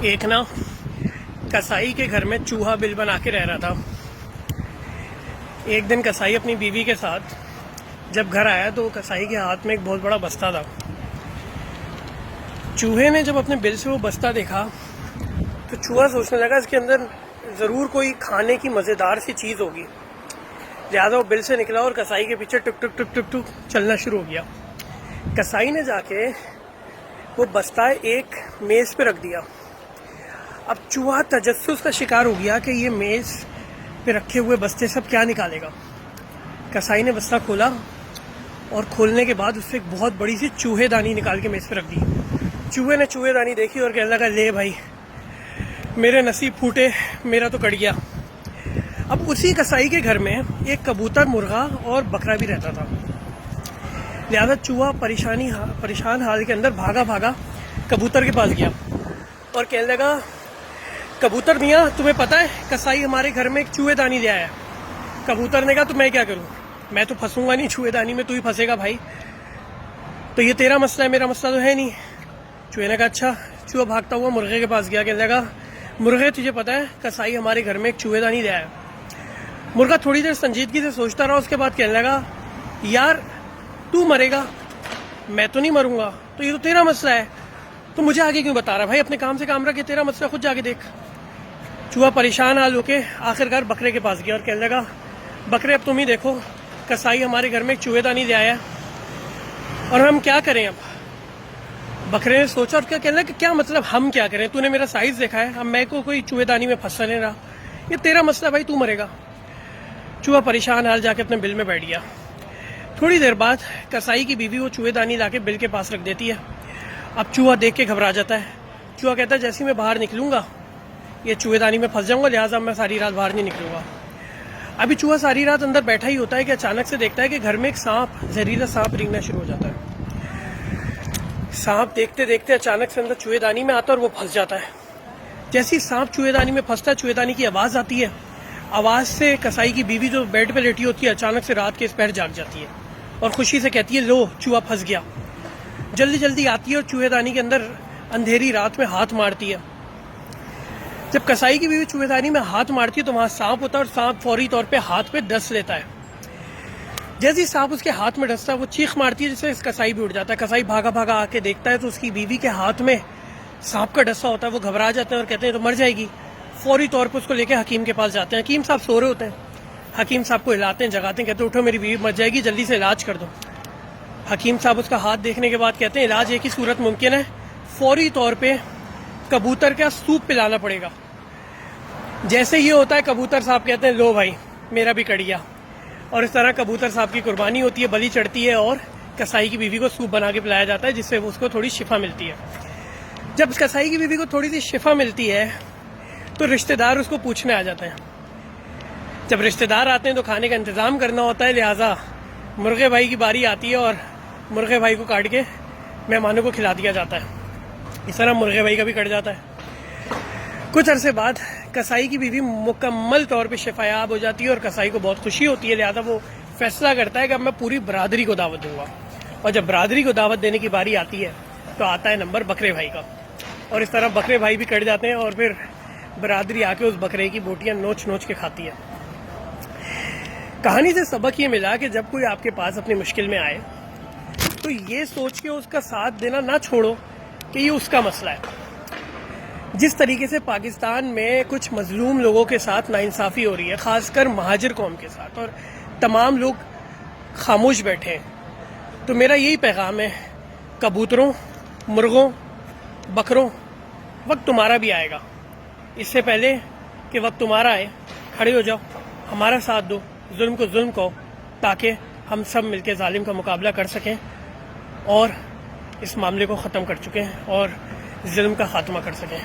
एक ना कसाई के घर में चूहा बिल बना के रह रहा था। एक दिन कसाई अपनी बीवी के साथ जब घर आया तो कसाई के हाथ में एक बहुत बड़ा बस्ता था। चूहे ने जब अपने बिल से वो बस्ता देखा तो चूहा सोचने लगा इसके अंदर ज़रूर कोई खाने की मज़ेदार सी चीज़ होगी। लिहाजा वो बिल से निकला और कसाई के पीछे टुक टुक टुक टुक टुक चलना शुरू हो गया। कसाई ने जाके वो बस्ता एक मेज़ पे रख दिया। अब चूहा तजस्सुस का शिकार हो गया कि ये मेज़ पे रखे हुए बस्ते सब क्या निकालेगा। कसाई ने बस्ता खोला और खोलने के बाद उससे एक बहुत बड़ी सी चूहेदानी निकाल के मेज़ पे रख दी। चूहे ने चूहेदानी देखी और कहने लगा, ले भाई मेरे नसीब फूटे, मेरा तो कट गया। अब उसी कसाई के घर में एक कबूतर, मुर्गा और बकरा भी रहता था। लिहाजा चूहा परेशान हाल के अंदर भागा भागा कबूतर के पास गया और कहने लगा, कबूतर मियाँ तुम्हें पता है कसाई हमारे घर में एक चूहेदानी ले आया है। कबूतर ने कहा, तो मैं क्या करूँ, मैं तो फंसूंगा नहीं चूहेदानी में, तू ही फंसेगा भाई, तो ये तेरा मसला है, मेरा मसला तो है नहीं। चूहे ने कहा अच्छा। चूहा भागता हुआ मुर्गे के पास गया, कहने लगा, मुर्गे तुझे पता है कसाई हमारे घर में एक चूहेदानी ले आया है। मुर्गा थोड़ी देर संजीदगी से सोचता रहा, उसके बाद कहने लगा, यार तू मरेगा, मैं तो नहीं मरूंगा, तो ये तो तेरा मसला है, तो मुझे आगे क्यों बता रहा भाई, अपने काम से काम रख, तेरा मसला खुद जाके देख। चूहा परेशान हाल होके आखिरकार बकरे के पास गया और कहने लगा, बकरे अब तुम ही देखो, कसाई हमारे घर में एक चूहेदानी ले आया और हम क्या करें। अब बकरे ने सोचा और क्या कहने लगा, क्या मतलब हम क्या करें, तूने मेरा साइज देखा है, अब मैं को कोई चूहेदानी में फंसा नहीं रहा, ये तेरा मसला भाई, तू मरेगा। चूहा परेशान हाल जाके अपने बिल में बैठ गया। थोड़ी देर बाद कसाई की बीवी वो चूहेदानी लाके बिल के पास रख देती है। अब चूहा देख के घबरा जाता है। चूहा कहता है, जैसे ही मैं बाहर निकलूंगा ये चूहेदानी में फंस जाऊंगा, लिहाजा मैं सारी रात बाहर नहीं निकलूंगा। अभी चूहा सारी रात अंदर बैठा ही होता है कि अचानक से देखता है कि घर में एक सांप, जहरीला सांप रेंगना शुरू हो जाता है। सांप देखते देखते अचानक से अंदर चूहेदानी में आता है और वो फंस जाता है। जैसे ही सांप चूहेदानी में फंसता है, चूहेदानी की आवाज़ आती है। आवाज़ से कसाई की बीवी जो बेड पे लेटी होती है अचानक से रात के इस पहर जाग जाती है और खुशी से कहती है, लो चूहा फंस गया। जल्दी जल्दी आती है और चूहेदानी के अंदर अंधेरी रात में हाथ मारती है। जब कसाई की बीवी चूहेदानी में हाथ मारती है तो वहाँ सांप होता है और सांप फौरी तौर पे हाथ पे डस लेता है। जैसे ही सांप उसके हाथ में डसता है वो चीख मारती है, जिससे कसाई भी उठ जाता है। कसाई भागा भागा आके देखता है तो उसकी बीवी के हाथ में सांप का डसा होता है। वो घबरा जाते हैं और कहते हैं तो मर जाएगी। फौरी तौर पर उसको लेकर हकीम के पास जाते हैं। हकीम साहब सो रहे होते हैं। हकीम साहब को हिलाते हैं, जगाते हैं, कहते हैं उठो मेरी बीवी मर जाएगी, जल्दी से इलाज कर दो। हकीम साहब उसका हाथ देखने के बाद कहते हैं इलाज एक ही सूरत मुमकिन है, फौरी तौर पे कबूतर का सूप पिलाना पड़ेगा। जैसे ये होता है कबूतर साहब कहते हैं, लो भाई मेरा भी कट गया। और इस तरह कबूतर साहब की कुर्बानी होती है, बलि चढ़ती है और कसाई की बीवी को सूप बना के पिलाया जाता है, जिससे उसको थोड़ी शिफा मिलती है। जब कसाई की बीवी को थोड़ी सी शिफा मिलती है तो रिश्तेदार उसको पूछने आ जाते हैं। जब रिश्तेदार आते हैं तो खाने का इंतज़ाम करना होता है, लिहाजा मुर्गे भाई की बारी आती है और मुर्गे भाई को काट के मेहमानों को खिला दिया जाता है। इस तरह मुर्गे भाई का भी कट जाता है। कुछ अरसे बाद कसाई की बीवी मुकम्मल तौर पे शिफायाब हो जाती है और कसाई को बहुत खुशी होती है। लिहाजा वो फैसला करता है कि अब मैं पूरी बरादरी को दावत दूंगा। और जब बरादरी को दावत देने की बारी आती है तो आता है नंबर बकरे भाई का, और इस तरह बकरे भाई भी कट जाते हैं और फिर बरादरी आके उस बकरे की बोटियां नोच नोच के खाती है। कहानी से सबक ये मिला कि जब कोई आपके पास अपनी मुश्किल में आए तो ये सोच के उसका साथ देना ना छोड़ो कि ये उसका मसला है। जिस तरीके से पाकिस्तान में कुछ मजलूम लोगों के साथ नाइंसाफ़ी हो रही है, ख़ासकर महाजिर कौम के साथ, और तमाम लोग खामोश बैठे हैं, तो मेरा यही पैगाम है, कबूतरों, मुर्गों, बकरों, वक्त तुम्हारा भी आएगा। इससे पहले कि वक्त तुम्हारा आए, खड़े हो जाओ, हमारा साथ दो, जुल्म को जुल्म कहो, ताकि हम सब मिलकर जालिम का मुकाबला कर सकें और इस मामले को ख़त्म कर चुके हैं और जुल्म का खात्मा कर सकें।